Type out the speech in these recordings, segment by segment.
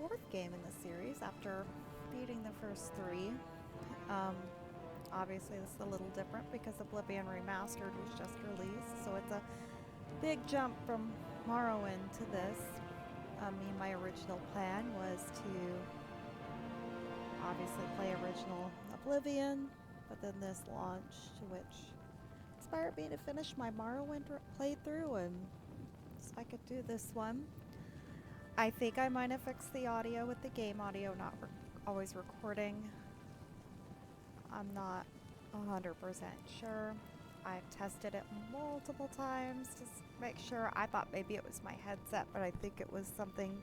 fourth game in the series after beating the first three. Obviously, this is a little different because Oblivion Remastered was just released, so it's a big jump from Morrowind to this. My original plan was to obviously play original Oblivion, but then this launched, which inspired me to finish my Morrowind playthrough, and so I could do this one. I think I might have fixed the audio with the game audio not always recording. I'm not 100% sure. I've tested it multiple times to make sure. I thought maybe it was my headset, but I think it was something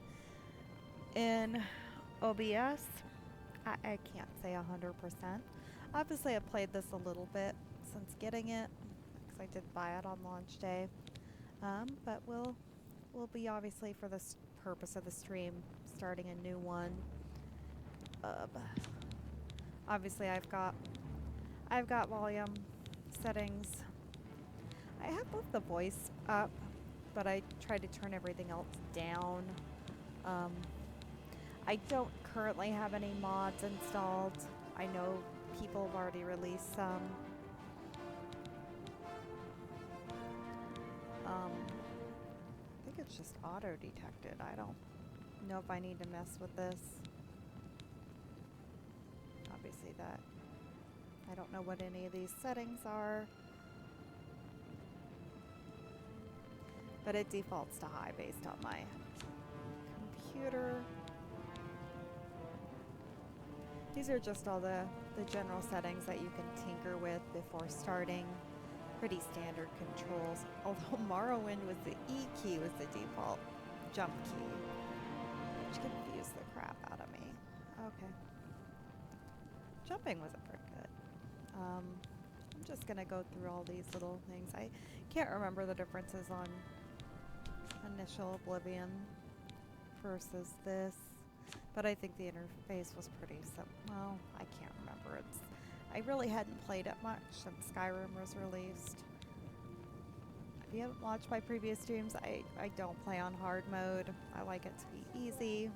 in OBS. I can't say 100%. Obviously, I played this a little bit since getting it, because I did buy it on launch day. But we'll be obviously for this purpose of the stream starting a new one. Obviously, I've got volume settings. I have both the voice up, but I tried to turn everything else down. I don't currently have any mods installed. I know people have already released some. I think it's just auto-detected. I don't know if I need to mess with this. Obviously that, I don't know what any of these settings are. But it defaults to high based on my computer. These are just all the general settings that you can tinker with before starting. Pretty standard controls. Although Morrowind was the E key was the default jump key, which confused the crap out of me. Okay. Jumping wasn't very good. I'm just gonna go through all these little things. I can't remember the differences on initial Oblivion versus this, but I think the interface was pretty simple. Well, I can't remember. I really hadn't played it much since Skyrim was released. If you haven't watched my previous streams, I don't play on hard mode. I like it to be easy.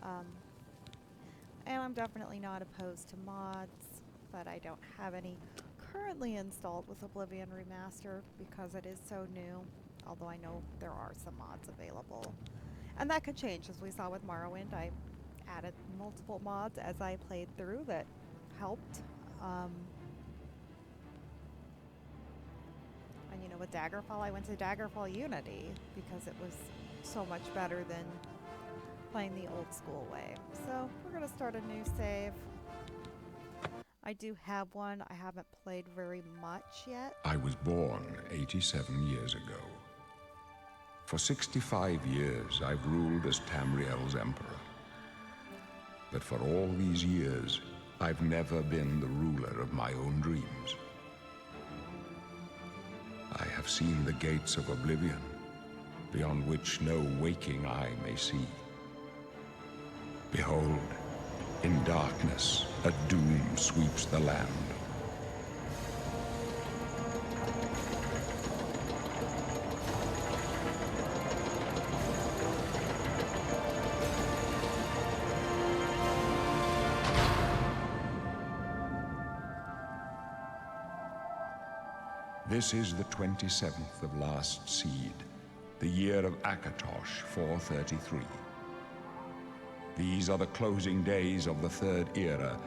And I'm definitely not opposed to mods, but I don't have any currently installed with Oblivion Remastered because it is so new, although I know there are some mods available. And that could change, as we saw with Morrowind. I added multiple mods as I played through that helped. And you know, with Daggerfall, I went to Daggerfall Unity because it was so much better than playing the old school way. So we're going to start a new save. I do have one. I haven't played very much yet. I was born 87 years ago. For 65 years, I've ruled as Tamriel's emperor. But for all these years, I've never been the ruler of my own dreams. I have seen the gates of Oblivion, beyond which no waking eye may see. Behold, in darkness, a doom sweeps the land. This is the 27th of last seed, the year of Akatosh 433. These are the closing days of the Third Era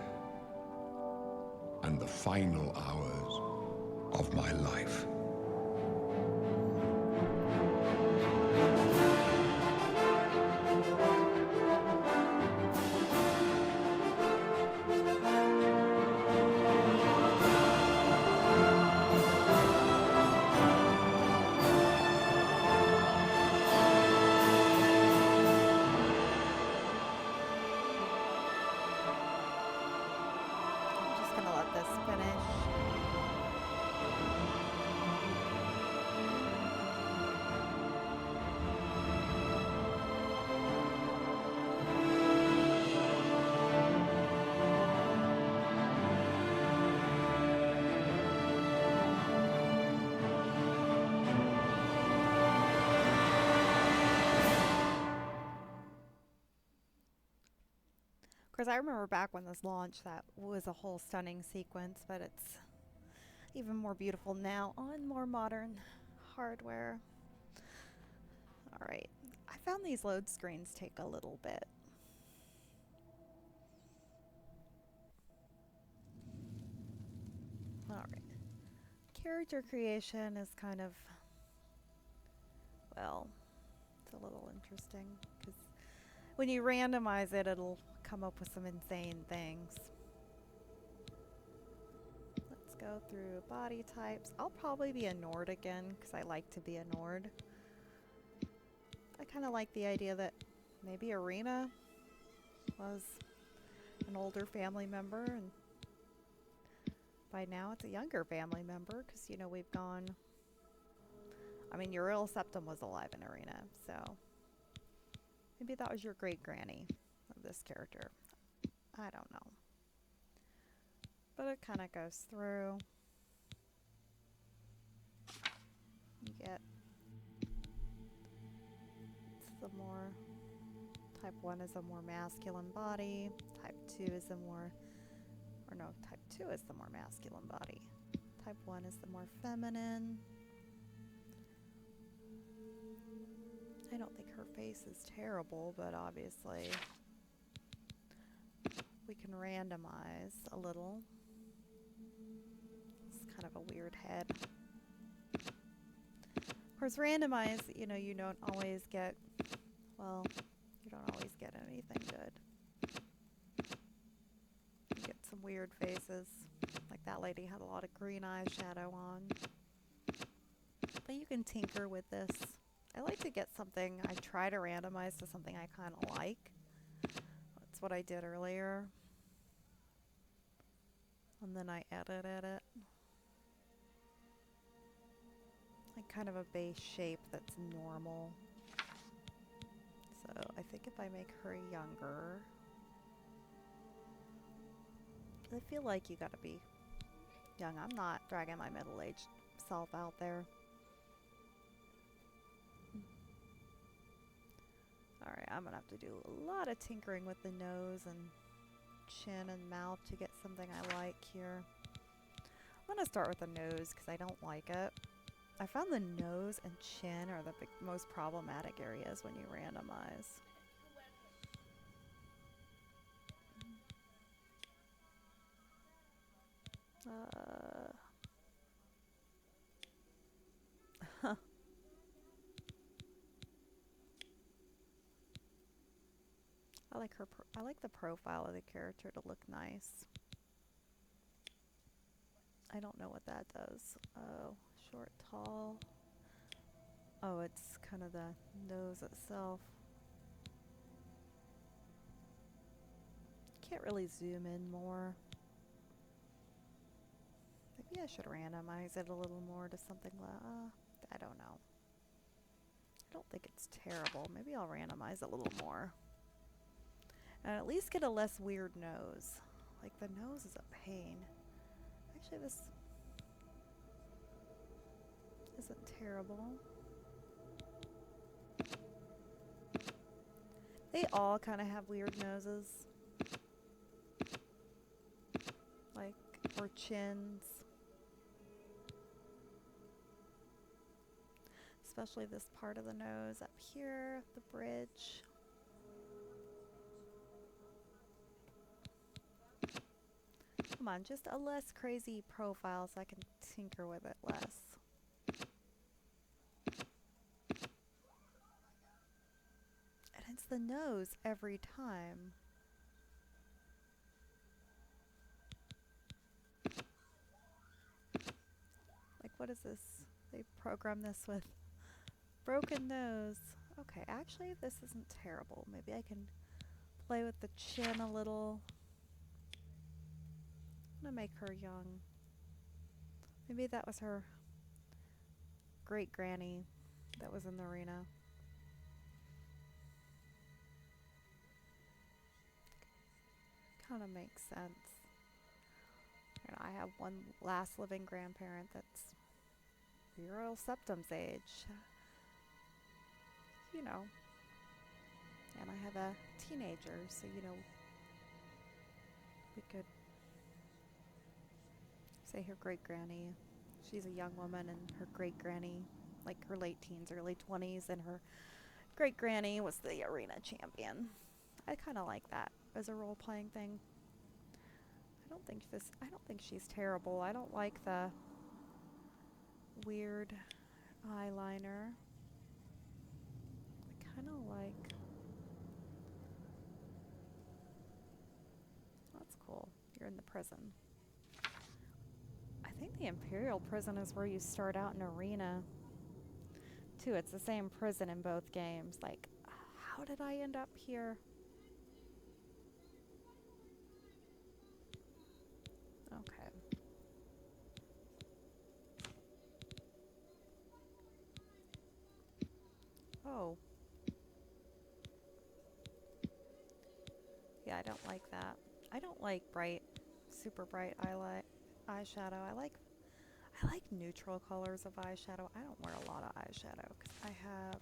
and the final hours of my life. course, I remember back when this launched, that was a whole stunning sequence, but it's even more beautiful now on more modern hardware. Alright, I found these load screens take a little bit. Alright. Character creation is kind of, well, it's a little interesting because when you randomize it, it'll come up with some insane things. Let's go through body types. I'll probably be a Nord again because I like to be a Nord. I kind of like the idea that maybe Arena was an older family member, and by now it's a younger family member because, you know, we've gone... I mean, Uriel Septim was alive in Arena, so maybe that was your great-granny of this character. I don't know. But it kind of goes through. You get... It's the more... Type 1 is a more masculine body. Type 2 is the more... Or no, Type 2 is the more masculine body. Type 1 is the more feminine. I don't think her face is terrible, but obviously we can randomize a little. It's kind of a weird head. Of course, randomize, you know, you don't always get, well, you don't always get anything good. You get some weird faces. Like that lady had a lot of green eyeshadow on. But you can tinker with this. I like to get something, I try to randomize to something I kind of like. That's what I did earlier. And then I edited it. Like kind of a base shape that's normal. So I think if I make her younger, I feel like you gotta be young. I'm not dragging my middle-aged self out there. Alright, I'm gonna have to do a lot of tinkering with the nose and chin and mouth to get something I like here. I'm gonna start with the nose because I don't like it. I found the nose and chin are the most problematic areas when you randomize. I like her. I like the profile of the character to look nice. I don't know what that does. Oh, short, tall. Oh, it's kind of the nose itself. Can't really zoom in more. Maybe I should randomize it a little more to something like, I don't know. I don't think it's terrible. Maybe I'll randomize it a little more. And at least get a less weird nose. Like the nose is a pain. Actually, this isn't terrible. They all kind of have weird noses. Like, or chins. Especially this part of the nose up here, the bridge. Come on, just a less crazy profile so I can tinker with it less. And it's the nose every time. Like, what is this? They programmed this with broken nose. Okay, actually, this isn't terrible. Maybe I can play with the chin a little. I'm gonna make her young. Maybe that was her great-granny that was in the arena. Kind of makes sense. You know, I have one last living grandparent that's Uriel Septim's age. You know. And I have a teenager, so you know, We could say her great-granny. She's a young woman, and her great-granny, like her late teens, early 20s, and her great-granny was the arena champion. I kind of like that as a role-playing thing. I don't think she's terrible. I don't like the weird eyeliner. I kind of like... That's cool. You're in the prison. I think the Imperial prison is where you start out in arena. Too, it's the same prison in both games. Like, how did I end up here? Okay. Oh. Yeah, I don't like that. I don't like super bright eyeshadow. I like neutral colors of eyeshadow. I don't wear a lot of eyeshadow because I have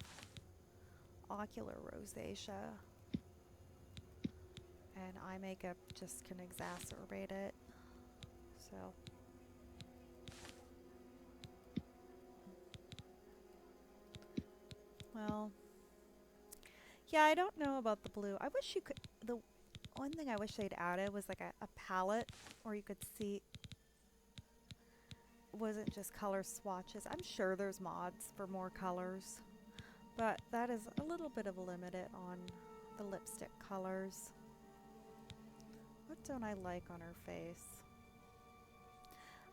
ocular rosacea, and eye makeup just can exacerbate it. So, well, yeah, I don't know about the blue. I wish you could. The one thing I wish they'd added was like a palette where you could see. Wasn't just color swatches. I'm sure there's mods for more colors, but that is a little bit of a limit on the lipstick colors. What don't I like on her face?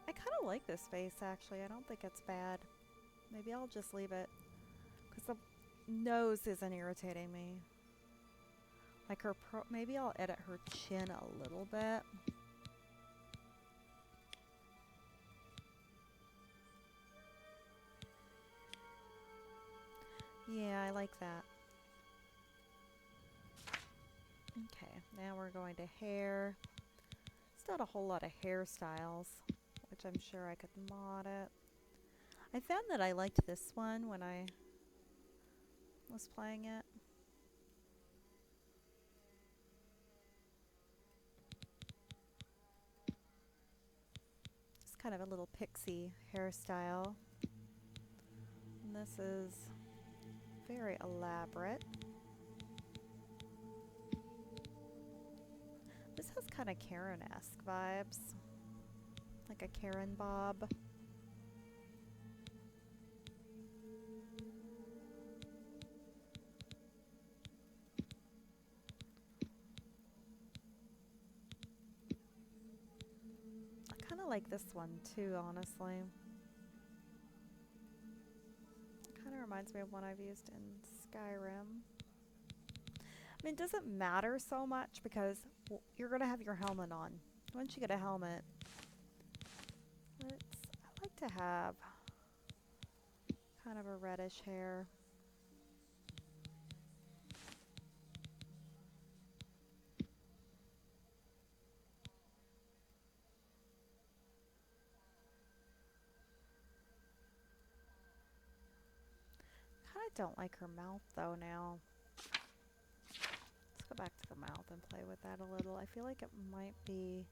I kind of like this face, actually. I don't think it's bad. Maybe I'll just leave it because the nose isn't irritating me. Like maybe I'll edit her chin a little bit. Yeah, I like that. Okay, now we're going to hair. It's not a whole lot of hairstyles, which I'm sure I could mod it. I found that I liked this one when I was playing it. It's kind of a little pixie hairstyle. And this is very elaborate. This has kind of Karen-esque vibes. Like a Karen bob. I kind of like this one too, honestly. It kind of reminds me of one I've used in Skyrim. I mean, it doesn't matter so much because you're going to have your helmet on. Once you get a helmet, I like to have kind of a reddish hair. Kind of don't like her mouth though now. Let's go back to the mouth and play with that a little. I feel like it might be...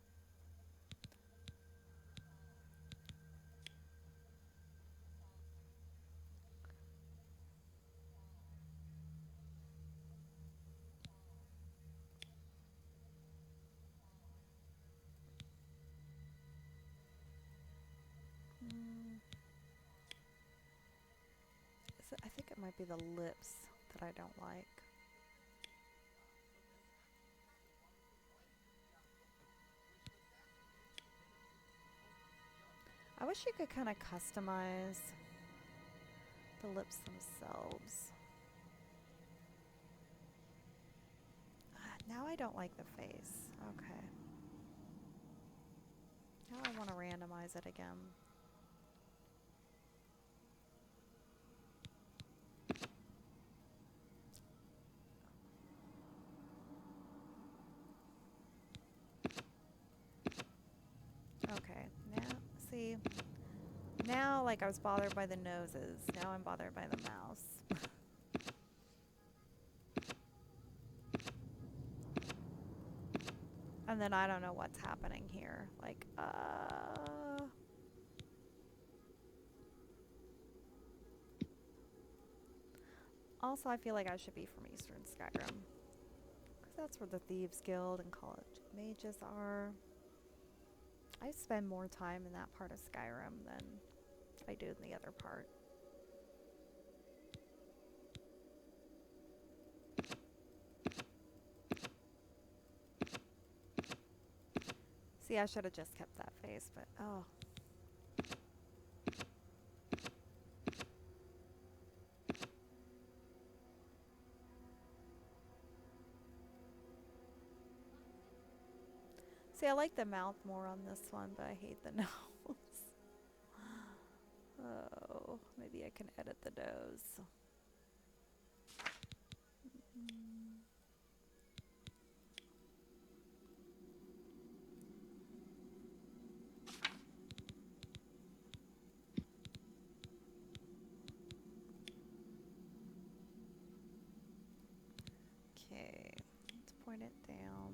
I think it might be the lips that I don't like. I wish you could kind of customize the lips themselves. Now I don't like the face. Okay. Now I want to randomize it again. Okay, now, see, now like I was bothered by the noses, now I'm bothered by the mouth. And then I don't know what's happening here. Like, Also, I feel like I should be from Eastern Skyrim. Because that's where the Thieves Guild and College Mages are. I spend more time in that part of Skyrim than I do in the other part. See, I should have just kept that face, but oh. See, I like the mouth more on this one, but I hate the nose. Oh, maybe I can edit the nose. Okay, let's point it down.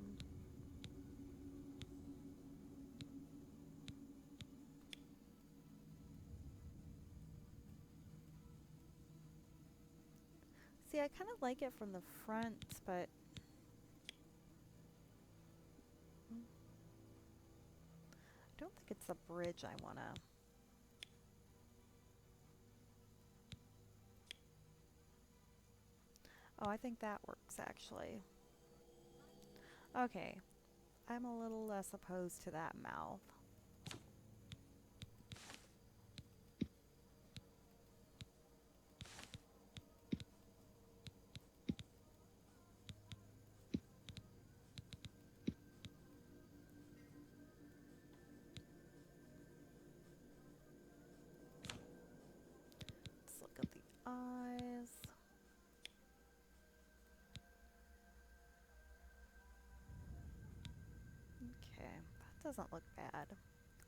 See, I kind of like it from the front, but I don't think it's the bridge I want to. Oh, I think that works actually. Okay, I'm a little less opposed to that mouth. Let's look at the eyes. Okay, that doesn't look bad.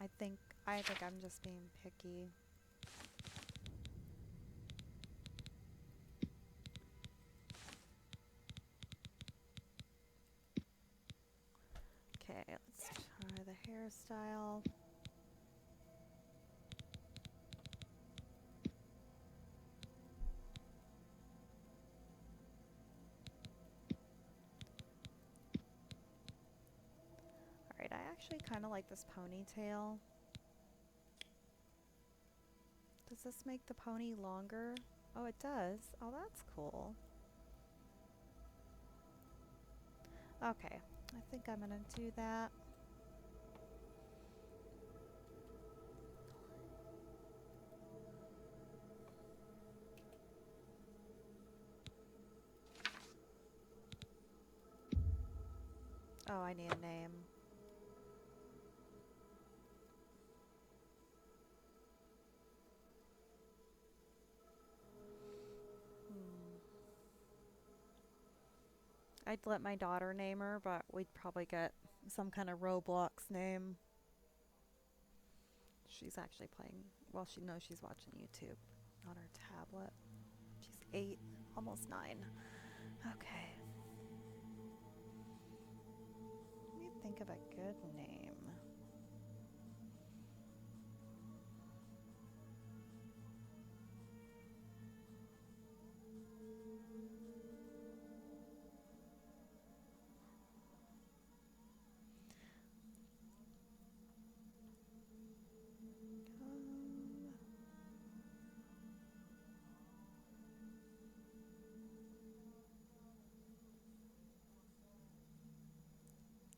I think I'm just being picky. Okay, let's try the hairstyle. Alright, I actually kind of like this ponytail. Does this make the pony longer? Oh, it does. Oh, that's cool. Okay, I think I'm gonna do that. Oh, I need a name. I'd let my daughter name her, but we'd probably get some kind of Roblox name. She's actually playing, well, she knows she's watching YouTube on her tablet. She's 8, almost 9. Okay. Let me think of a good name.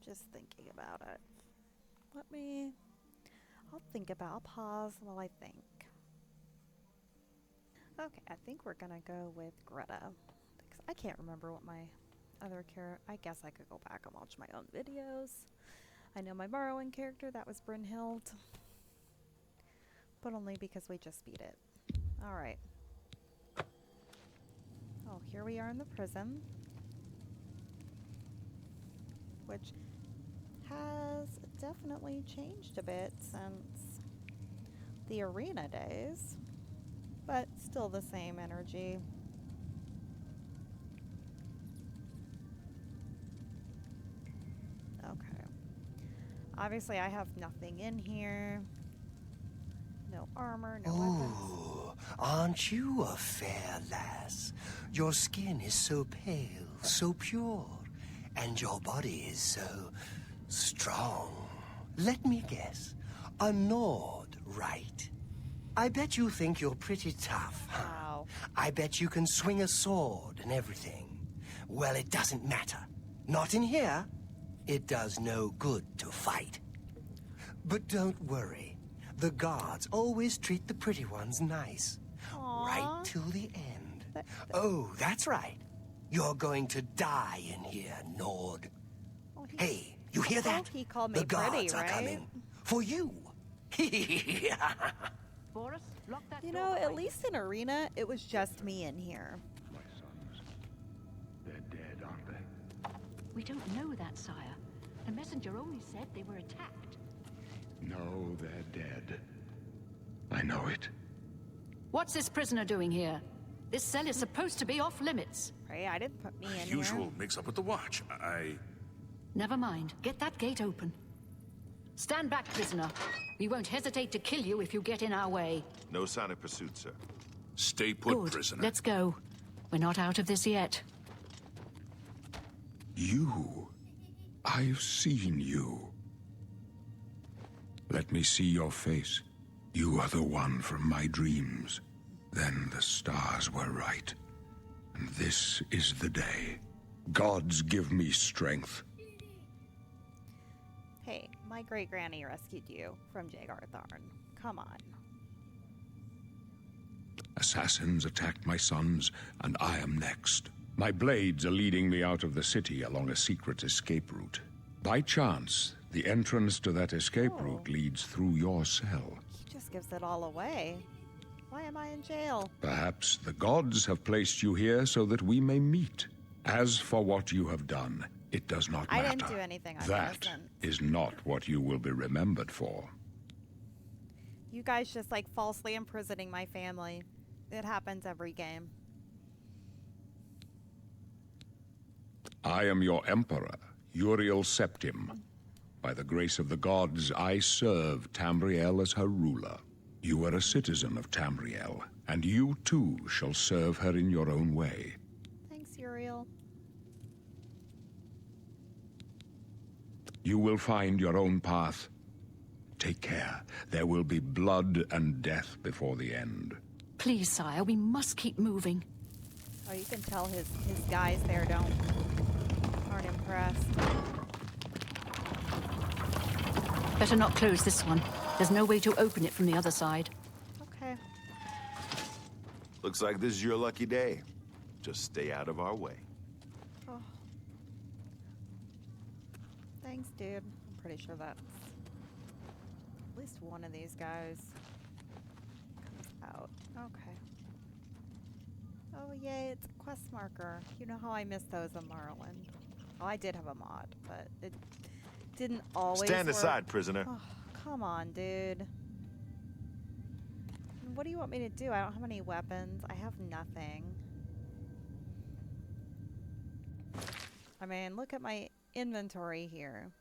Just thinking about it. I'll pause while I think. Okay, I think we're gonna go with Greta. Because I can't remember what my other character, I guess I could go back and watch my own videos. I know my Morrowind character, that was Brynhild. But only because we just beat it. Alright. Oh, here we are in the prison. Which has definitely changed a bit since the arena days, but still the same energy. Okay. Obviously, I have nothing in here. No armor, no weapons. Oh, aren't you a fair lass? Your skin is so pale, so pure, and your body is so strong. Let me guess, a Nord, right? I bet you think you're pretty tough, huh? Wow. I bet you can swing a sword and everything. Well, it doesn't matter. Not in here. It does no good to fight. But don't worry. The guards always treat the pretty ones nice. Aww. Right till the end. Oh, that's right. You're going to die in here, Nord. Oh, Hey, you hear that? He called me the guards pretty, are right? coming. For you. Boris, lock that You door know, at behind least in Arena, it was just me in here. My sons, they're dead, aren't they? We don't know that, sire. The messenger only said they were attacked. No, they're dead. I know it. What's this prisoner doing here? This cell is supposed to be off limits. Right? I didn't put me in Usual mix-up with the watch. Never mind. Get that gate open. Stand back, prisoner. We won't hesitate to kill you if you get in our way. No sign of pursuit, sir. Stay put, Good. prisoner. Let's go. We're not out of this yet. You. I've seen you. Let me see your face. You are the one from my dreams. Then the stars were right. And this is the day. Gods give me strength. Hey, my great-granny rescued you from Jagar Tharn. Come on. Assassins attacked my sons, and I am next. My blades are leading me out of the city along a secret escape route. By chance, the entrance to that escape route leads through your cell. He just gives it all away. Why am I in jail? Perhaps the gods have placed you here so that we may meet. As for what you have done, it does not I matter. didn't do anything. I'm That innocent. is not what you will be remembered for. You guys just like falsely imprisoning my family. It happens every game. I am your emperor, Uriel Septim. By the grace of the gods, I serve Tamriel as her ruler. You are a citizen of Tamriel, and you too shall serve her in your own way. Thanks, Uriel. You will find your own path. Take care. There will be blood and death before the end. Please, sire, we must keep moving. Oh, you can tell his guys there aren't impressed. Better not close this one. There's no way to open it from the other side. Okay. Looks like this is your lucky day. Just stay out of our way. Oh. Thanks, dude. I'm pretty sure that's at least one of these guys comes out. Okay. Oh, yay, it's a quest marker. You know how I miss those in Morrowind. Oh, I did have a mod, but it didn't always Stand work. aside, prisoner. Oh, come on, dude. What do you want me to do? I don't have any weapons. I have nothing. I mean, look at my inventory here.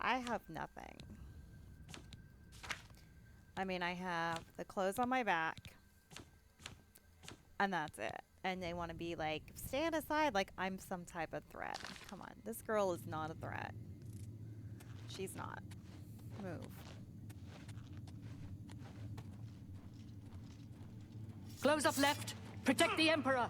I have nothing. I mean, I have the clothes on my back. And that's it. And they want to be like, stand aside like I'm some type of threat. Come on. This girl is not a threat. She's not. Move. Close up left. Protect the Emperor.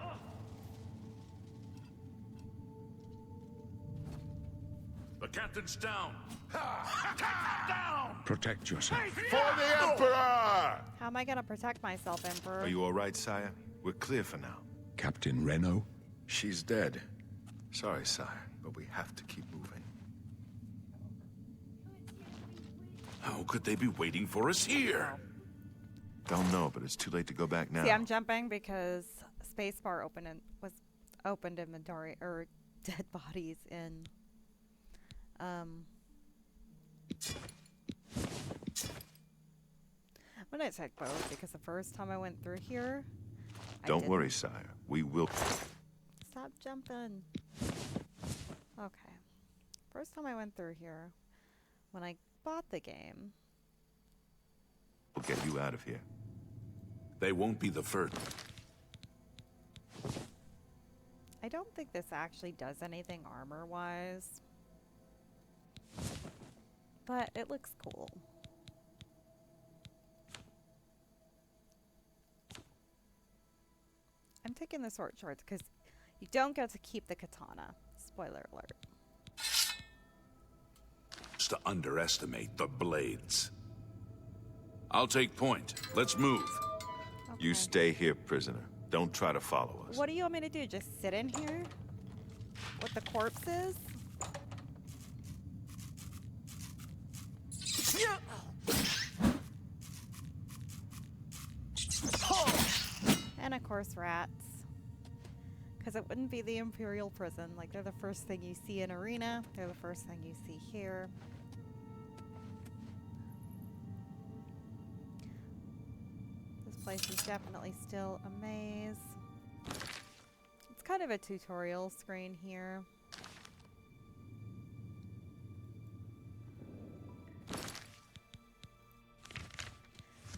The captain's down. Captain's down! Protect yourself. For the Emperor! How am I going to protect myself, Emperor? Are you all right, sire? We're clear for now. Captain Reno? She's dead. Sorry, sire, but we have to keep moving. How could they be waiting for us here? Don't know, but it's too late to go back now. See, I'm jumping because spacebar was opened inventory or dead bodies in I'm gonna check both because the first time I went through here Don't worry, sire. We will... Stop jumping. Okay. First time I went through here when I bought the game. We'll get you out of here. They won't be the first. I don't think this actually does anything armor-wise. But it looks cool. I'm taking the short shorts because you don't get to keep the katana. Spoiler alert. To underestimate the blades. I'll take point. Let's move. Okay. You stay here, prisoner. Don't try to follow us. What do you want me to do? Just sit in here? With the corpses? And of course rats. Because it wouldn't be the Imperial prison. Like, they're the first thing you see in Arena. They're the first thing you see here. This place is definitely still a maze. It's kind of a tutorial screen here.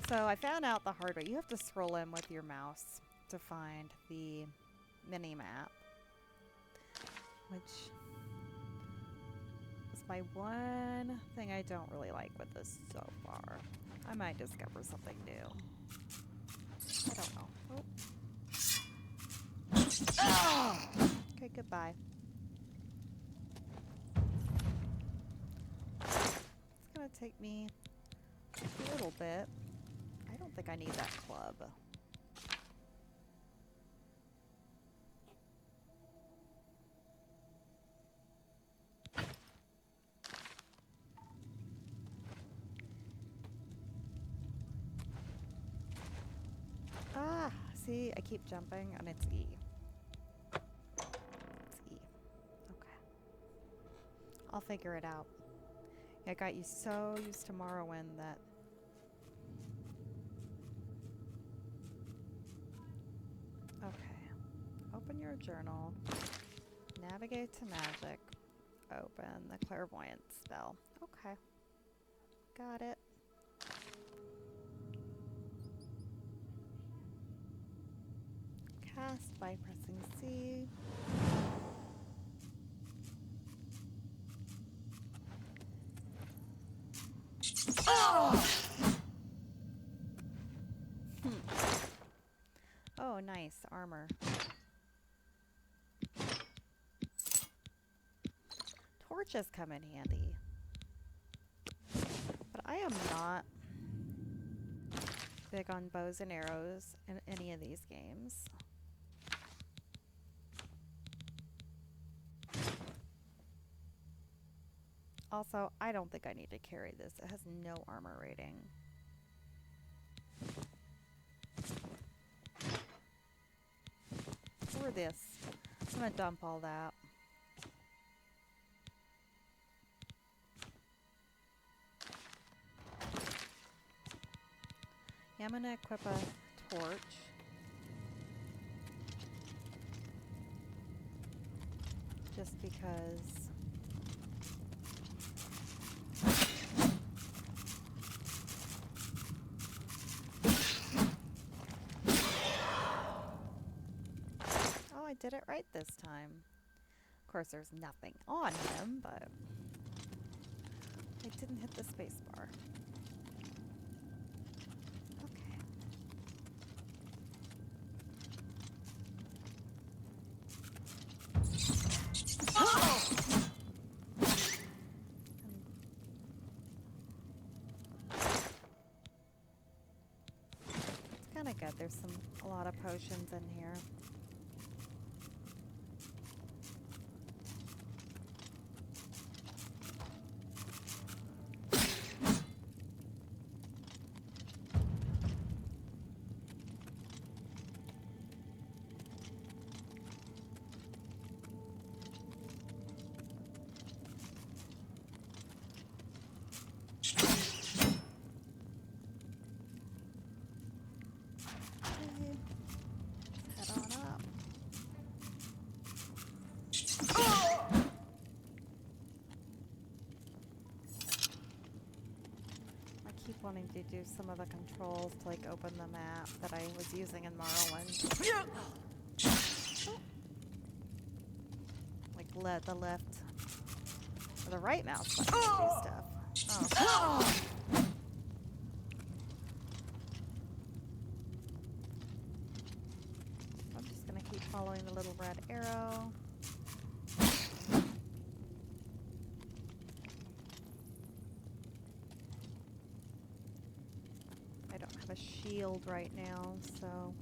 So I found out the hard way. You have to scroll in with your mouse to find the mini-map, which is my one thing I don't really like with this so far. I might discover something new. I don't know. Oh. Okay, goodbye. It's gonna take me a little bit. I don't think I need that club. Ah, see, I keep jumping and it's E. It's E. Okay. I'll figure it out. I got you so used to Morrowind that open your journal, navigate to magic, open the clairvoyance spell. Okay. Got it. Cast by pressing C. Oh! Oh, nice. Armor. Torches come in handy. But I am not big on bows and arrows in any of these games. Also, I don't think I need to carry this. It has no armor rating. Or this. I'm gonna dump all that. Yeah, I'm gonna equip a torch. Just because. Oh, I did it right this time. Of course, there's nothing on him, but I didn't hit the space bar. Good. There's a lot of potions in here. Head on up. need to do some of the controls to like open the map that I was using in Morrowind. Like the left or the right mouse button to do stuff. Oh. I'm just gonna keep following the little red arrow. I don't have a shield right now, so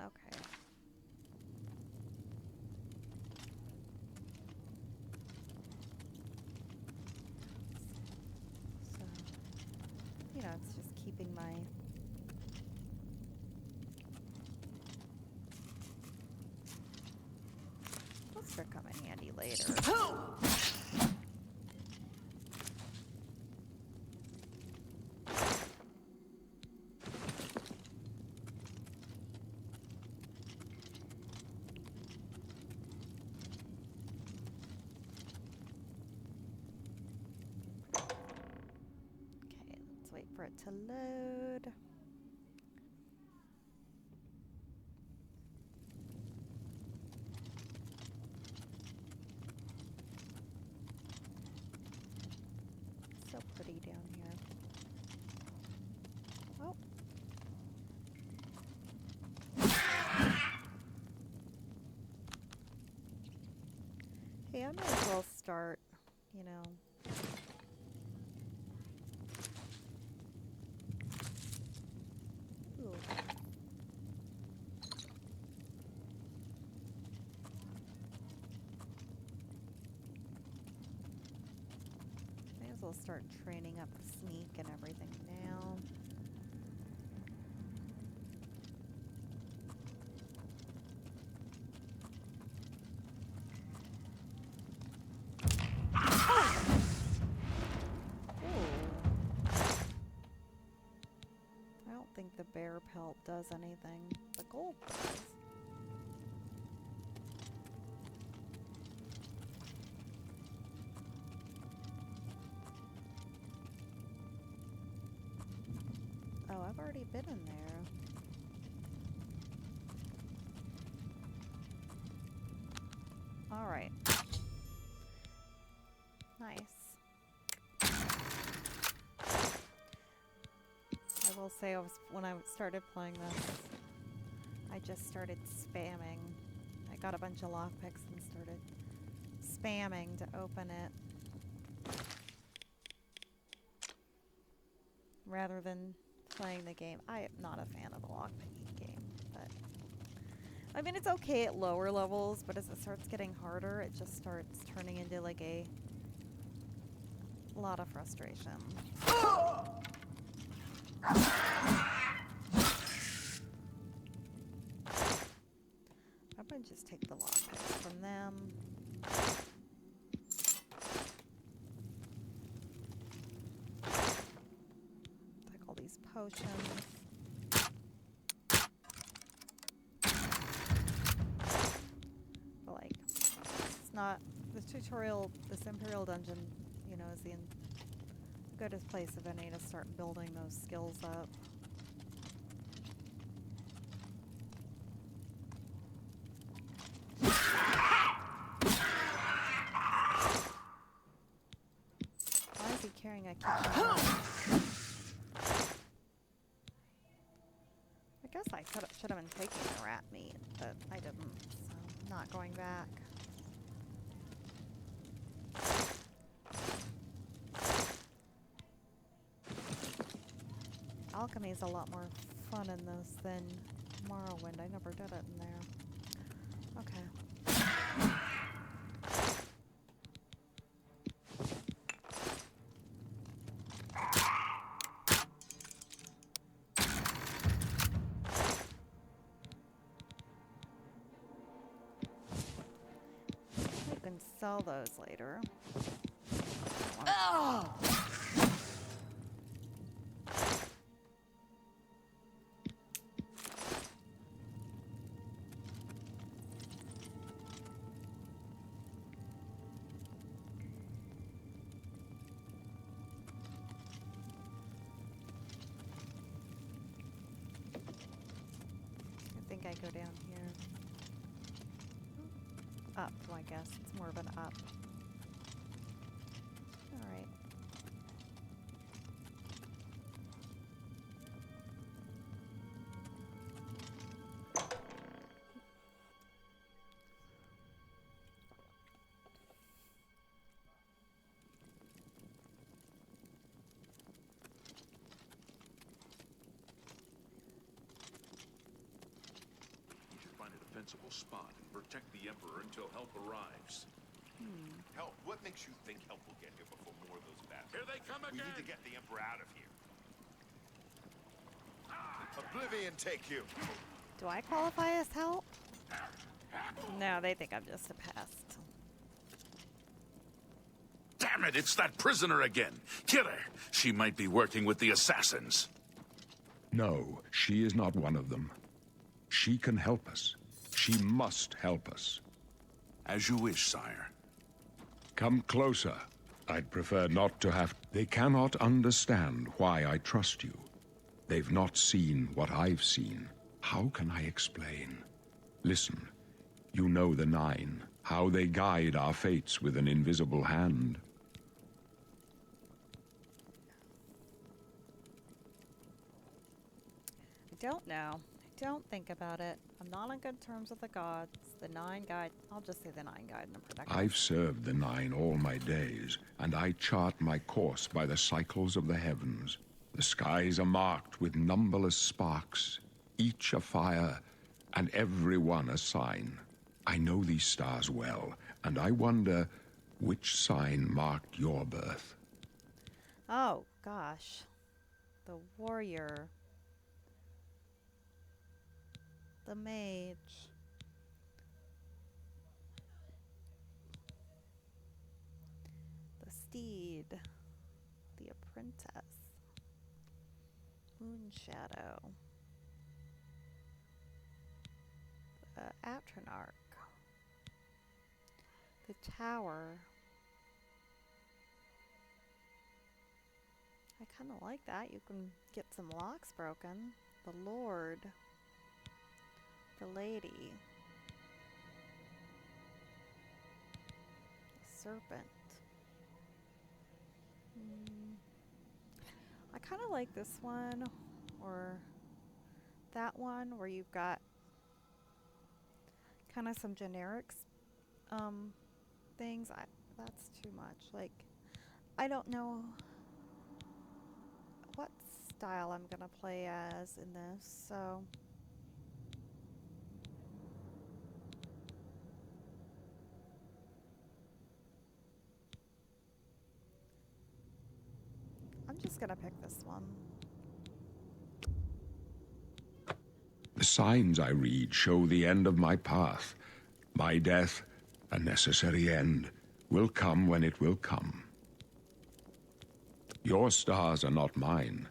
okay. So, you know, it's just keeping my those come in handy later. Okay, let's wait for it to load. So pretty down here. Oh. Hey, I might as well start, you know. Ooh. May as well start training up the sneak and everything now. I don't think the bear pelt does anything. The gold does. Oh, I've already been in there. All right. Nice. I will say when I started playing this, I just started spamming. I got a bunch of lockpicks and started spamming to open it. Rather than playing the game. I am not a fan of the lockpicking game, but I mean it's okay at lower levels, but as it starts getting harder, it just starts turning into like a lot of frustration. I'm gonna just take the lockpicks from them. Take all these potions. But like, it's not this tutorial. This Imperial dungeon, you know, is the goodest place of any to start building those skills up. Why is he carrying a kitchen knife? I guess I should have been taking the rat meat, but I didn't, so I'm not going back. Alchemy is a lot more fun in this than Morrowind. I never did it in there. Okay. I can sell those later. Oh! I go down here. Up, I guess. It's more of an up. Alright. We should find a defensible spot and protect the Emperor until help arrives. Help? What makes you think help will get here before more of those battles? Here they come We again! need to get the Emperor out of here. Oblivion take you! Do I qualify as help? No, they think I'm just a pest. Damn it, it's that prisoner again! Kill her! She might be working with the assassins. No, she is not one of them. She can help us. She must help us. As you wish, sire. Come closer. I'd prefer not to have... They cannot understand why I trust you. They've not seen what I've seen. How can I explain? Listen, you know the Nine, how they guide our fates with an invisible hand. I don't know. I don't think about it. I'm not on good terms with the gods. The Nine Guide. I'll just say the Nine Guide and the Protector. I've served the Nine all my days, and I chart my course by the cycles of the heavens. The skies are marked with numberless sparks, each a fire, and every one a sign. I know these stars well, and I wonder which sign marked your birth. Oh, gosh. The warrior. The mage. The steed. The apprentice. Moonshadow. The Atronarch. The tower. I kind of like that. You can get some locks broken. The Lord. The Lady. The Serpent. I kind of like this one or that one where you've got kind of some generics things. That's too much. Like, I don't know what style I'm gonna play as in this, so I'm just gonna pick this one. The signs I read show the end of my path. My death, a necessary end, will come when it will come. Your stars are not mine.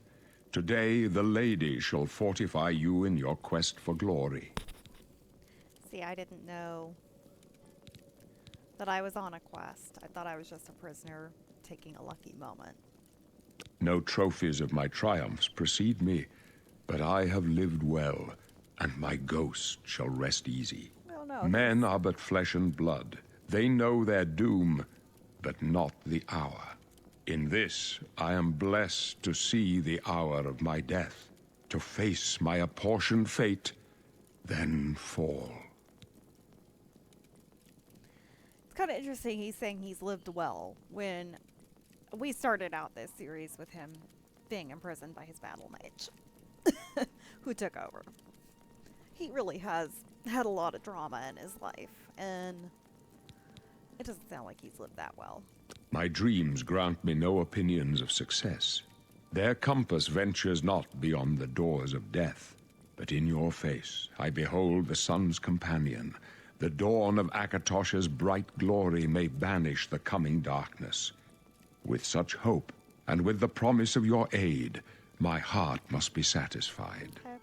Today, the Lady shall fortify you in your quest for glory. See, I didn't know that I was on a quest. I thought I was just a prisoner taking a lucky moment. No trophies of my triumphs precede me, but I have lived well, and my ghost shall rest easy. Well, no. Men are but flesh and blood. They know their doom, but not the hour. In this, I am blessed to see the hour of my death, to face my apportioned fate, then fall. It's kind of interesting he's saying he's lived well when we started out this series with him being imprisoned by his battle mage who took over. He really has had a lot of drama in his life, and it doesn't sound like he's lived that well. My dreams grant me no opinions of success. Their compass ventures not beyond the doors of death. But in your face I behold the sun's companion. The dawn of Akatosh's bright glory may banish the coming darkness. With such hope, and with the promise of your aid, my heart must be satisfied. Okay.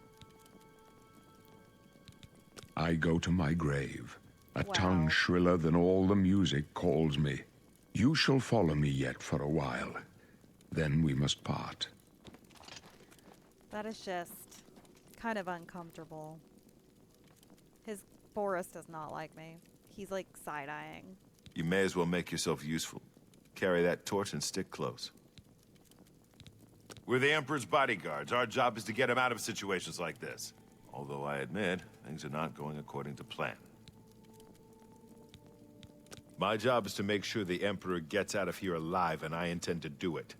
I go to my grave. A Wow. tongue shriller than all the music calls me. You shall follow me yet for a while. Then we must part. That is just kind of uncomfortable. His Boris does not like me. He's like side-eyeing. You may as well make yourself useful. Carry that torch and stick close. We're the Emperor's bodyguards. Our job is to get him out of situations like this. Although I admit, things are not going according to plan. My job is to make sure the Emperor gets out of here alive, and I intend to do it.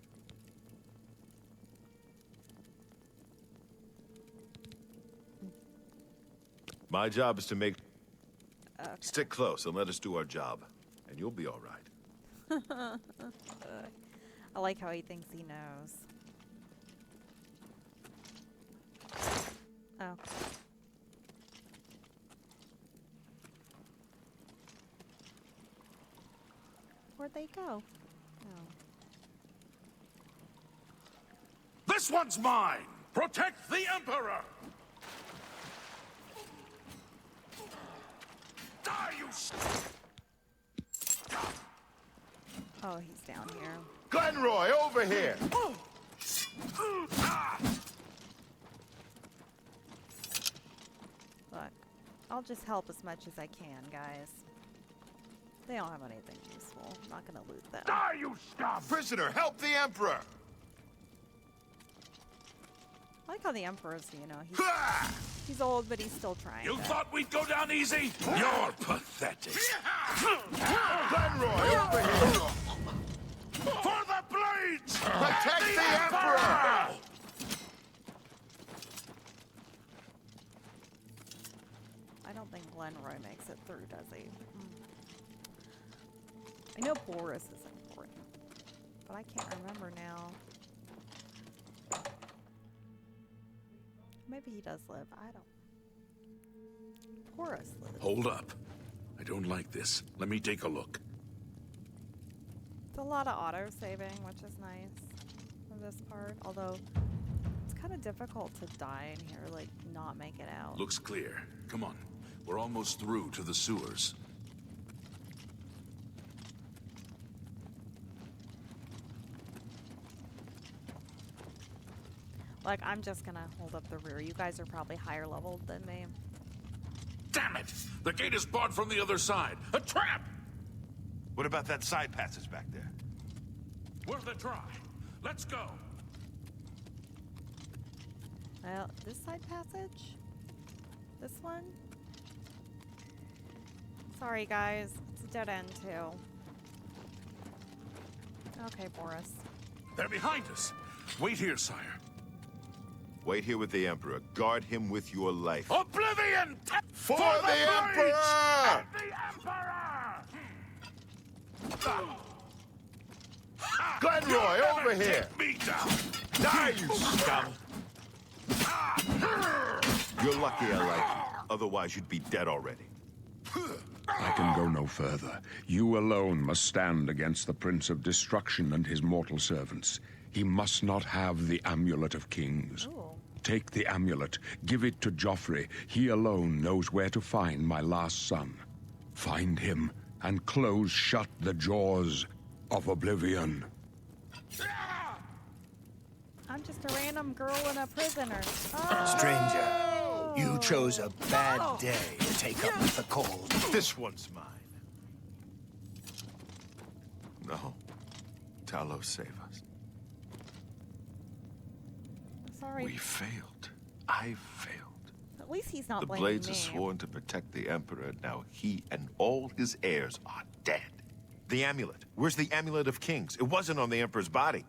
My job is to make... Okay. Stick close and let us do our job, and you'll be all right. I like how he thinks he knows. Oh. Where'd they go? Oh. This one's mine! Protect the Emperor! Die, you Oh, he's down here. Glenroy, over here! Look, I'll just help as much as I can, guys. They don't have anything useful. I'm not gonna loot them. Die, you scum! Prisoner, help the Emperor! I like how the Emperor's, you know, he's old, but he's still trying. You to- thought we'd go down easy? You're pathetic. Glenroy, over here! For the blades! Protect the Emperor! I don't think Glenroy makes it through, does he? I know Boris is important, but I can't remember now. Maybe he does live. I don't. Boris lives. Hold up. I don't like this. Let me take a look. It's a lot of auto-saving, which is nice for this part. Although, it's kind of difficult to die in here, like, not make it out. Looks clear. Come on. We're almost through to the sewers. Like, I'm just gonna hold up the rear. You guys are probably higher leveled than me. Damn it! The gate is barred from the other side. A trap! What about that side passage back there? Worth a try. Let's go. Well, this side passage? This one? Sorry, guys. It's a dead end, too. Okay, Boris. They're behind us. Wait here, sire. Wait here with the Emperor. Guard him with your life. Oblivion! For the Emperor! The Emperor! Glenroy, over here! Take me down! Die, you scum! You're lucky I like you. Otherwise, you'd be dead already. I can go no further. You alone must stand against the Prince of Destruction and his mortal servants. He must not have the Amulet of Kings. Ooh. Take the amulet, give it to Joffrey. He alone knows where to find my last son. Find him, and close shut the jaws of Oblivion. I'm just a random girl and a prisoner. Oh! Stranger, you chose a bad day to take up with the cold. This one's mine. No. Talos, save us. Sorry. We failed. I failed. At least he's not The blaming Blades me. are sworn to protect the Emperor. Now he and all his heirs are dead. The amulet. Where's the Amulet of Kings? It wasn't on the Emperor's body.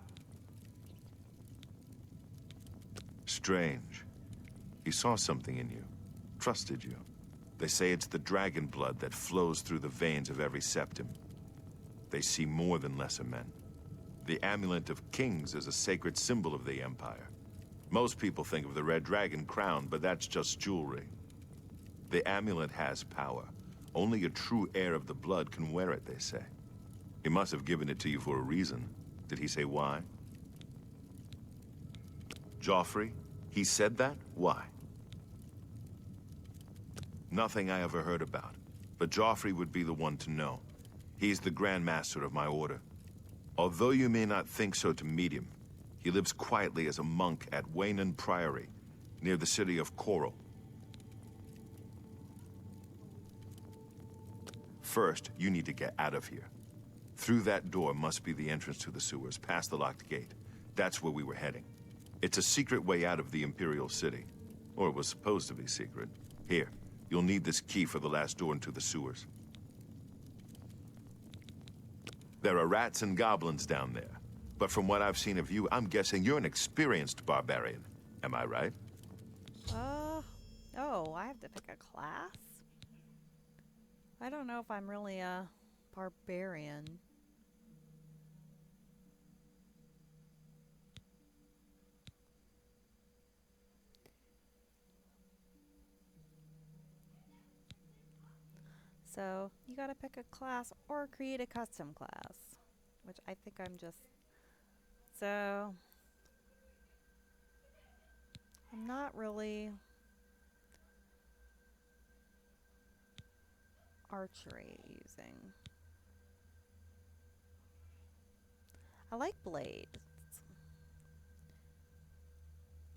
Strange. He saw something in you. Trusted you. They say it's the dragon blood that flows through the veins of every septum. They see more than lesser men. The Amulet of Kings is a sacred symbol of the Empire. Most people think of the red dragon crown, but that's just jewelry. The amulet has power. Only a true heir of the blood can wear it, they say. He must have given it to you for a reason. Did he say why? Joffrey? He said that? Why? Nothing I ever heard about. But Joffrey would be the one to know. He's the Grand Master of my order. Although you may not think so to meet him, he lives quietly as a monk at Waynon Priory, near the city of Coral. First, you need to get out of here. Through that door must be the entrance to the sewers, past the locked gate. That's where we were heading. It's a secret way out of the Imperial City. Or it was supposed to be secret. Here, you'll need this key for the last door into the sewers. There are rats and goblins down there. But from what I've seen of you, I'm guessing you're an experienced barbarian. Am I right? Oh, I have to pick a class? I don't know if I'm really a barbarian. So, you gotta pick a class or create a custom class, which I think I'm just... So, I'm not really archery using. I like blades.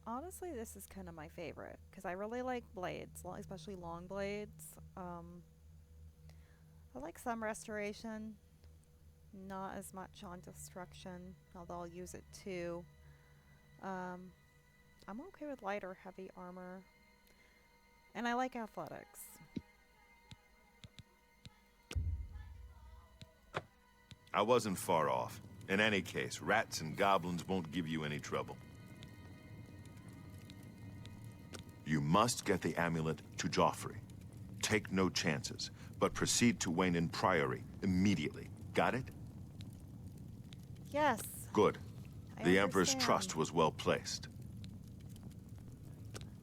Honestly, this is kind of my favorite because I really like blades, especially long blades. I like some restoration, not as much on destruction, although I'll use it too. I'm okay with light or heavy armor, and I like athletics. I wasn't far off. In any case, rats and goblins won't give you any trouble. You must get the amulet to Joffrey. Take no chances, but proceed to Wayne Priory immediately. Got it? Yes. Good. I The Emperor's understand. trust was well placed.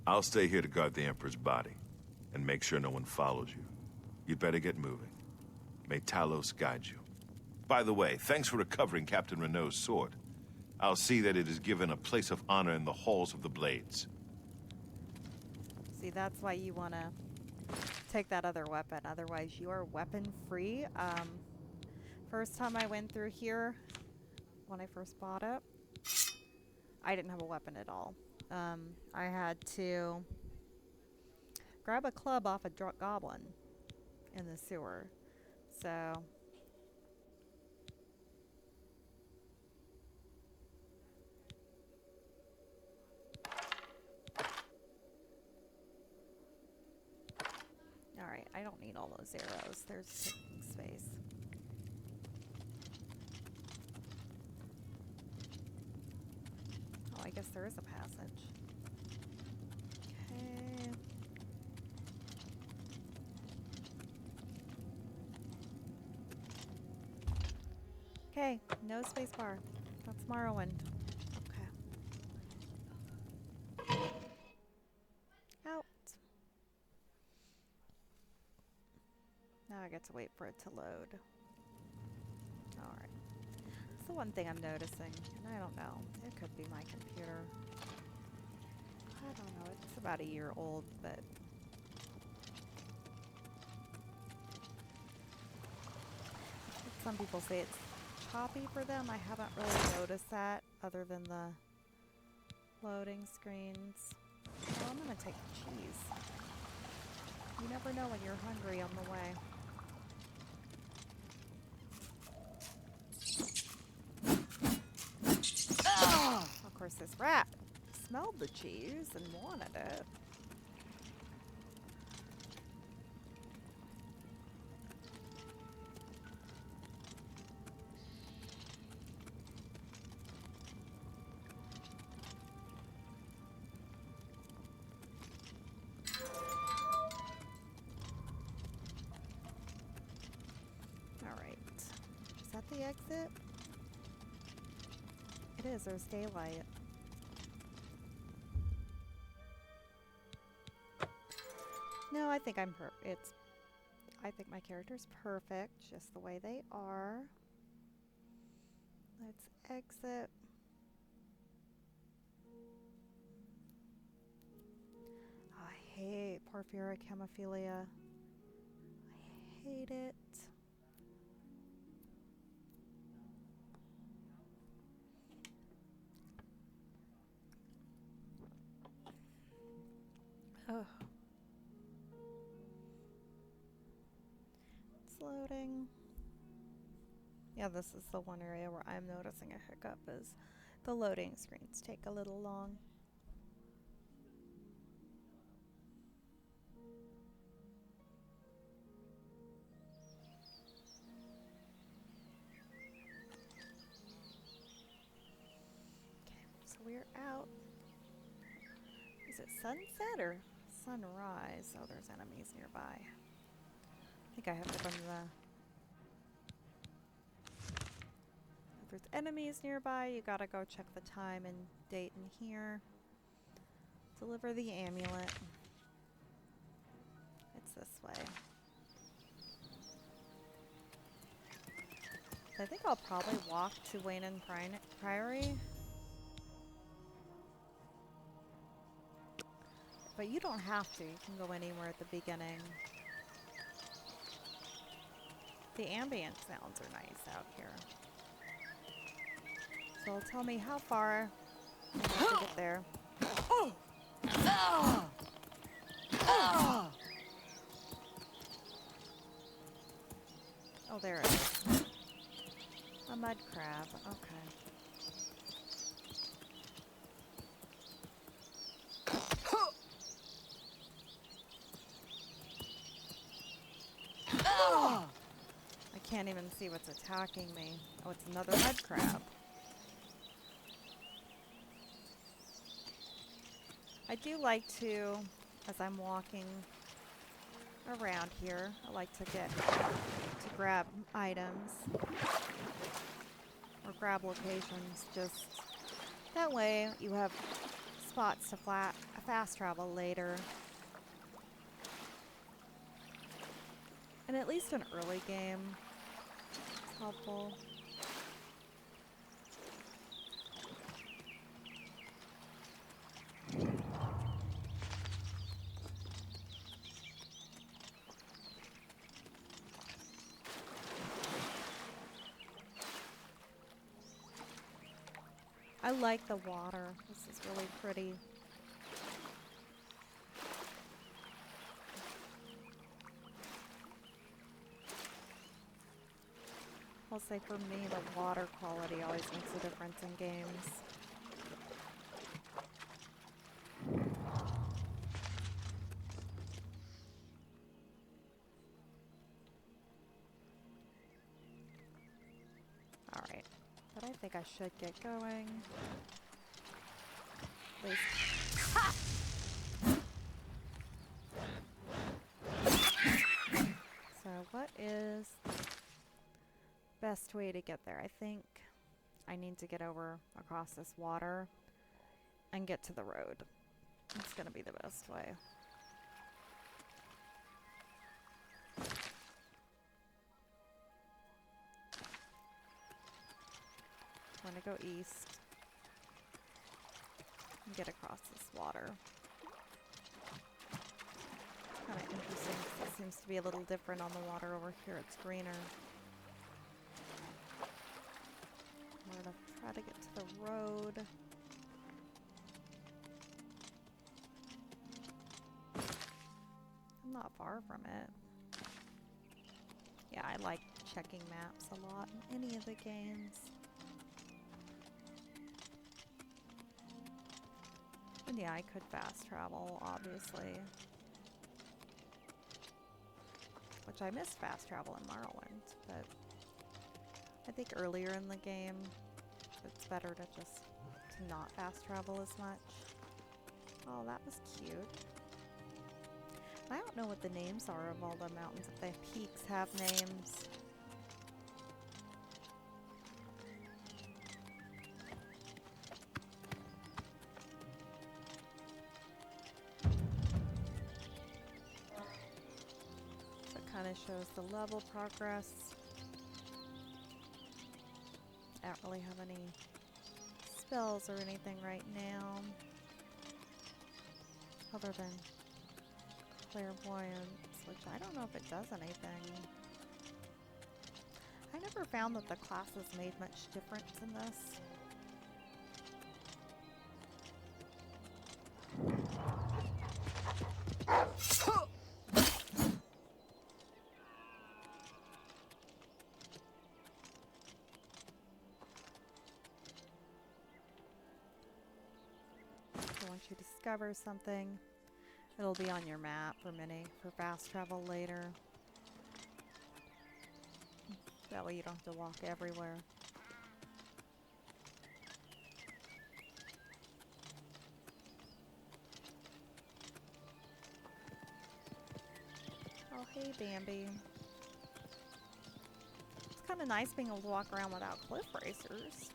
I'll stay here to guard the Emperor's body, and make sure no one follows you. You'd better get moving. May Talos guide you. By the way, thanks for recovering Captain Renault's sword. I'll see that it is given a place of honor in the halls of the Blades. See, that's why you want to take that other weapon. Otherwise, you are weapon free. First time I went through here, when I first bought it, I didn't have a weapon at all. I had to grab a club off a goblin in the sewer. So... Alright, I don't need all those arrows. There's taking space. Oh, I guess there is a passage. Okay. Okay, no space bar. That's Morrowind. Okay. Out. Now I get to wait for it to load. Alright. That's the one thing I'm noticing. And I don't know. It could be my computer. I don't know. It's about a year old, but... Some people say it's choppy for them. I haven't really noticed that other than the loading screens. Oh, I'm gonna take the cheese. You never know when you're hungry on the way. Of course, this rat smelled the cheese and wanted it. Alright. Is that the exit? It is. There's daylight. No, I think I'm I think my character's perfect, just the way they are. Let's exit. Oh, I hate porphyric hemophilia. I hate it. Ugh. It's loading. Yeah, this is the one area where I'm noticing a hiccup is the loading screens take a little long. Okay, so we're out. Is it sunset or sunrise? Oh, there's enemies nearby. I think I have to run the... If there's enemies nearby, you gotta go check the time and date in here. Deliver the amulet. It's this way. I think I'll probably walk to Wayne and Priory. But you don't have to. You can go anywhere at the beginning. The ambient sounds are nice out here. So tell me how far I have to get there. Oh, there it is. A mud crab. Okay. I can't even see what's attacking me. Oh, it's another mud crab. I do like to, as I'm walking around here, I like to grab items or grab locations. Just that way you have spots to fast travel later. And at least an early game is helpful. I like the water. This is really pretty. I'll say for me, the water quality always makes a difference in games. Alright, but I think I should get going. At least. So what is best way to get there? I think I need to get over across this water and get to the road. It's gonna be the best way. I'm gonna go east and get across this water. It's kind of interesting because it seems to be a little different on the water over here. It's greener. We're gonna try to get to the road. I'm not far from it. Yeah, I like checking maps a lot in any of the games. And yeah, I could fast travel, obviously. Which I missed fast travel in Morrowind, but I think earlier in the game, it's better to just not fast travel as much. Oh, that was cute. I don't know what the names are of all the mountains, if the peaks have names. So it kind of shows the level progress. I don't really have any spells or anything right now, other than clairvoyance, which I don't know if it does anything. I never found that the classes made much difference in this. discover something, it'll be on your map for fast travel later. That way you don't have to walk everywhere. Oh, hey, Bambi. It's kind of nice being able to walk around without cliff racers.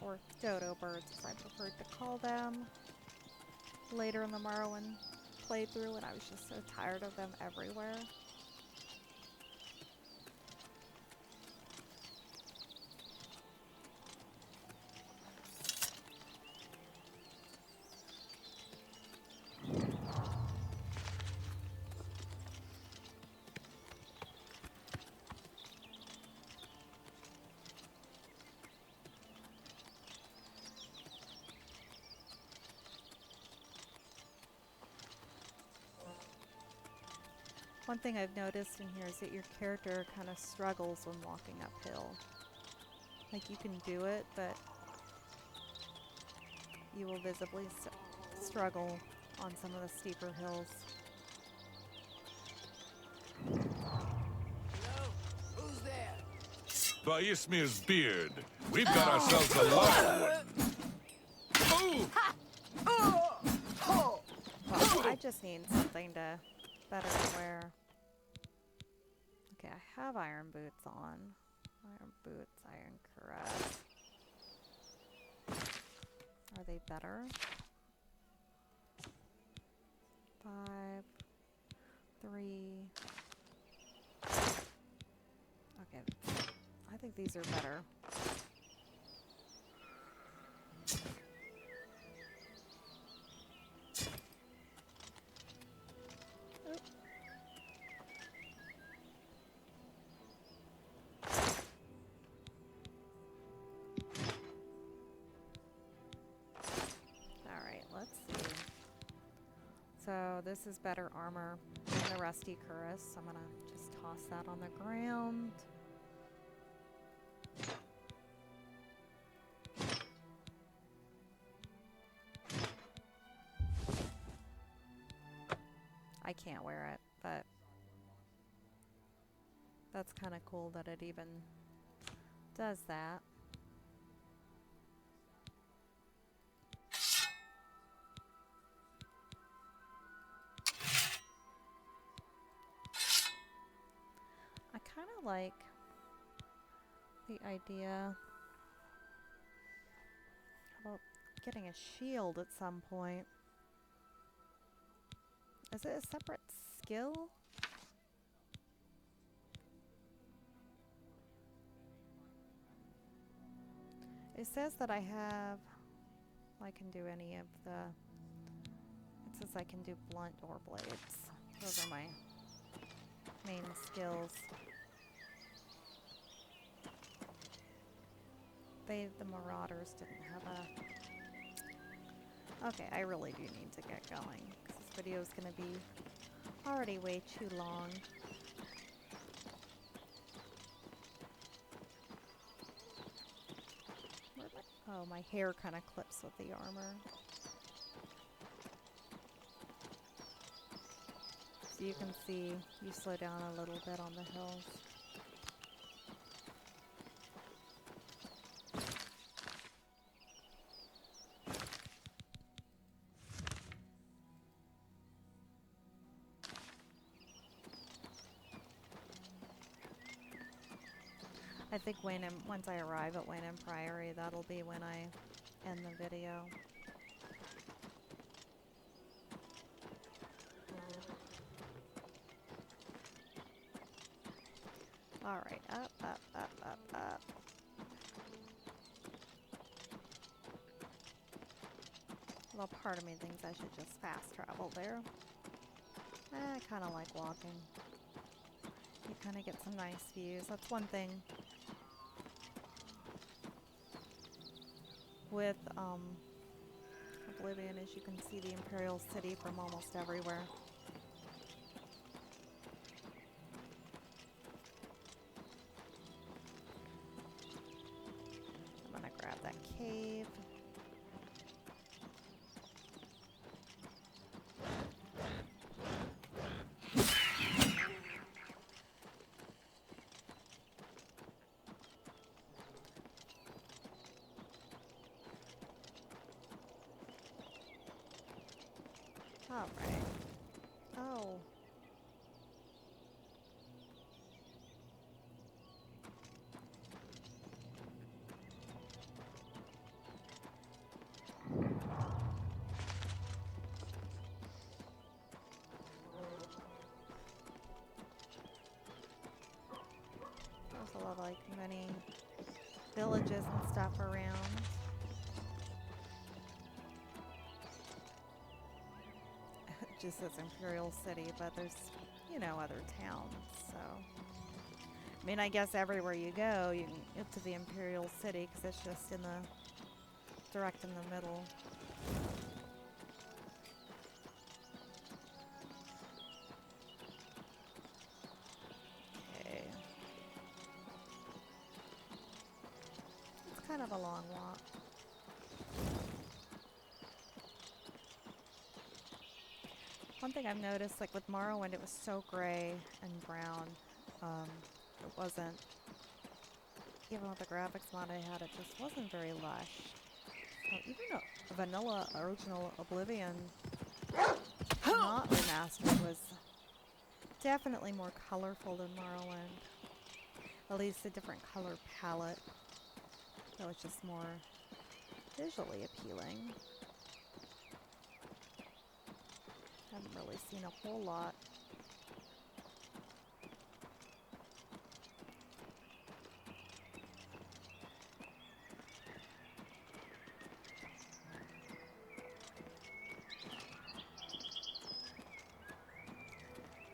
Or dodo birds, as I preferred to call them. Later in the Morrowind playthrough, and I was just so tired of them everywhere. One thing I've noticed in here is that your character kind of struggles when walking uphill. Like, you can do it, but you will visibly struggle on some of the steeper hills. Hello? Who's there? By Ismir's beard, we've got ourselves a live one. Well, I just need something to better wear. Okay, I have iron boots on. Iron boots, iron cuirass. Are they better? 5, 3. Okay, I think these are better. So this is better armor than the rusty cuirass. So I'm gonna just toss that on the ground. I can't wear it, but that's kind of cool that it even does that. I kind of like the idea about getting a shield at some point. Is it a separate skill? It says that I can do any of the, it says I can do blunt or blades. Those are my main skills. The Marauders didn't have a... Okay, I really do need to get going, because this video is going to be already way too long. Oh, my hair kind of clips with the armor. So you can see, you slow down a little bit on the hills. I think once I arrive at Wayne Priory, that'll be when I end the video. Alright, up, up, up, up, up. Well, part of me thinks I should just fast travel there. I kind of like walking. You kind of get some nice views. That's one thing with Oblivion, is you can see the Imperial city from almost everywhere. I'm gonna grab that cave. Alright. Oh. There's a lot of like many villages and stuff around. It just says Imperial City, but there's, you know, other towns, so. I mean, I guess everywhere you go, you can get to the Imperial City, because it's just in the, direct in the middle. Okay. It's kind of a long walk. One thing I've noticed, like with Morrowind, it was so gray and brown. It wasn't, even with the graphics mod I had, it just wasn't very lush. So even a vanilla original Oblivion, not remastered, was definitely more colorful than Morrowind. At least a different color palette. So it's just more visually appealing. Haven't really seen a whole lot.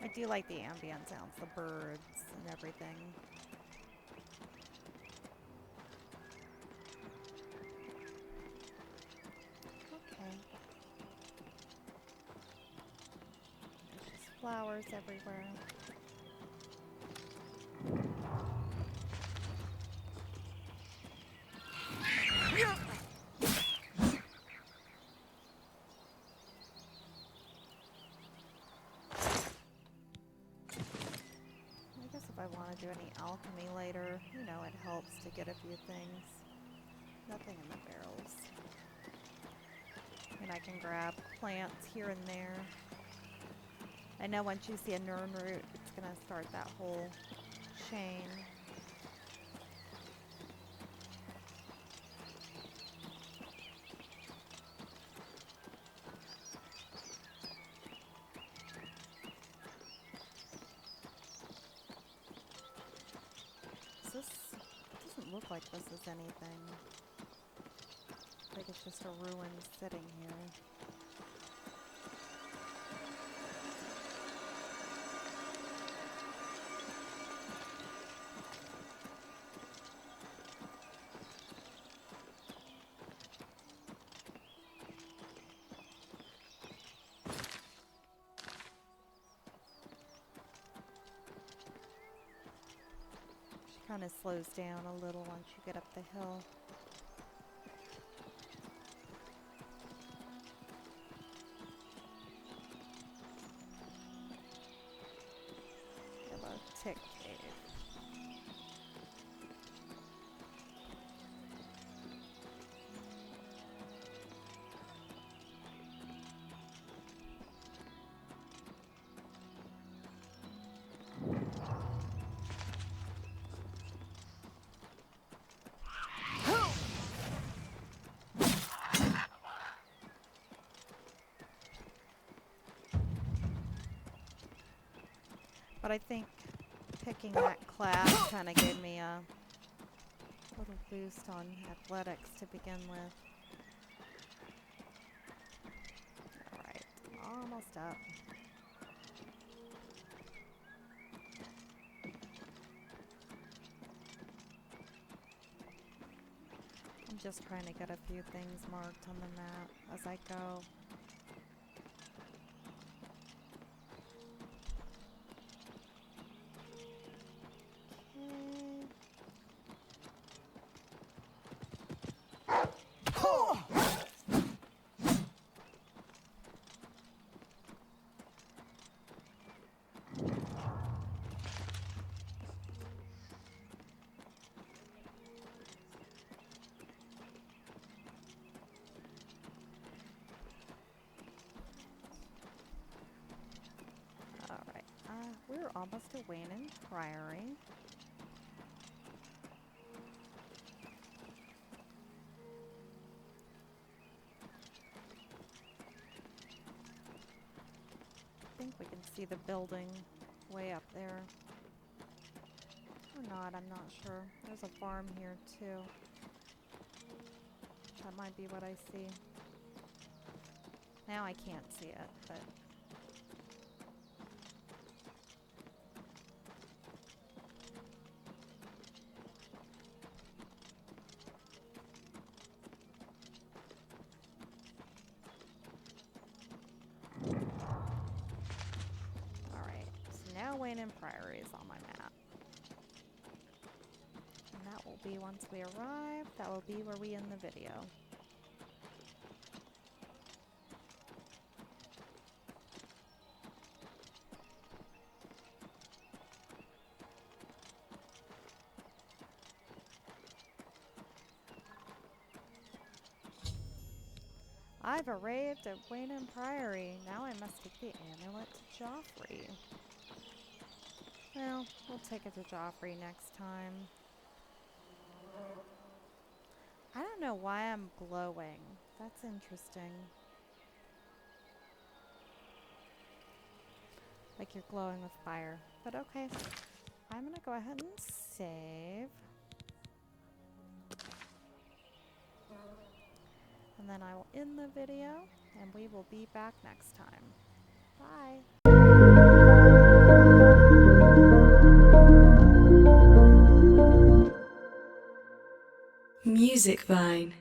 I do like the ambient sounds, the birds and everything. Okay. There's just flowers everywhere. I guess if I want to do any alchemy later, you know, it helps to get a few things. Nothing in the barrels. And I can grab plants here and there. I know once you see a Nern root, it's going to start that whole chain. This doesn't look like this is anything. Like it's just a ruin sitting here. Kind of slows down a little once you get up the hill. We have a tick cave. But I think picking that class kind of gave me a little boost on athletics to begin with. Alright, almost up. I'm just trying to get a few things marked on the map as I go. almost to Wayne Priory. I think we can see the building way up there. Or not, I'm not sure. There's a farm here too. That might be what I see. Now I can't see it, but... Alright, so now Wayne Priory is on my map. And that will be once we arrive, that will be where we end the video. I've arrived at Wayne Priory. Now I must take the amulet to Joffrey. Well, we'll take it to Joffrey next time. I don't know why I'm glowing. That's interesting. Like you're glowing with fire. But okay. I'm gonna go ahead and save. And then I will end the video, and we will be back next time. Bye. Music Vine.